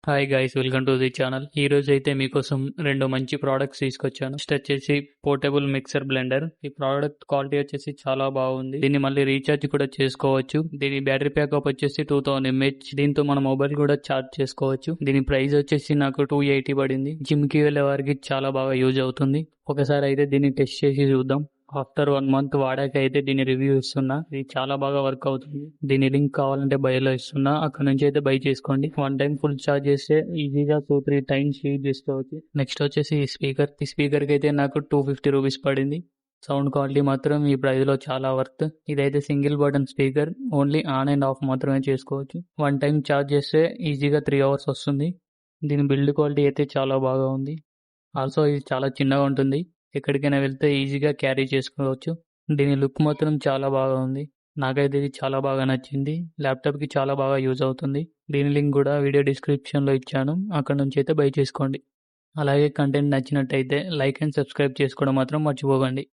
Hi guys, welcome to the channel. ఈ రోజు అయితే మీకోసం రెండు మంచి ప్రోడక్ట్స్ తీసుకొచ్చాను. ఫస్ట్ వచ్చేసి పోర్టబుల్ మిక్సర్ బ్లెండర్. ఈ ప్రోడక్ట్ క్వాలిటీ వచ్చేసి చాలా బాగుంది. దీన్ని మళ్ళీ రీఛార్జ్ కూడా చేసుకోవచ్చు. దీని బ్యాటరీ బ్యాకప్ వచ్చేసి 2000 mAh. దీంతో మన మొబైల్ కూడా ఛార్జ్ చేసుకోవచ్చు. దీని ప్రైస్ వచ్చేసి నాకు 280 పడింది. జిమ్ కి వెళ్ళే వారికి చాలా బాగా యూజ్ అవుతుంది. ఒకసారి అయితే దీన్ని టెస్ట్ చేసి చూద్దాం. ఆఫ్టర్ 1 month వాడాక అయితే దీని రివ్యూ ఇస్తున్నా. ఇది చాలా బాగా వర్క్ అవుతుంది. దీని లింక్ కావాలంటే బయోలో ఇస్తున్నా, అక్కడ నుంచి అయితే బై చేసుకోండి. 1 time ఫుల్ ఛార్జ్ చేస్తే ఈజీగా 2-3 times యూజ్ చేసుకోవచ్చు. నెక్స్ట్ వచ్చేసి ఈ స్పీకర్ కి అయితే నాకు 250 రూపీస్ పడింది. సౌండ్ క్వాలిటీ మాత్రం ఈ ప్రైస్ లో చాలా వర్త్. ఇదైతే single button speaker, only on and of మాత్రమే చేసుకోవచ్చు. 1 time ఛార్జ్ చేస్తే ఈజీగా 3 hours వస్తుంది. దీని బిల్డ్ క్వాలిటీ అయితే చాలా బాగా ఉంది. ఆల్సో ఇది చాలా చిన్నగా ఉంటుంది. ఎక్కడికైనా వెళ్తే ఈజీగా క్యారీ చేసుకోవచ్చు. దీని లుక్ మాత్రం చాలా బాగా ఉంది. నాకైతే ఇది చాలా బాగా నచ్చింది. ల్యాప్టాప్కి చాలా బాగా యూజ్ అవుతుంది. దీని లింక్ కూడా వీడియో డిస్క్రిప్షన్లో ఇచ్చాను, అక్కడ నుంచి అయితే బై చేసుకోండి. అలాగే కంటెంట్ నచ్చినట్టయితే లైక్ అండ్ సబ్స్క్రైబ్ చేసుకోవడం మాత్రం మర్చిపోకండి.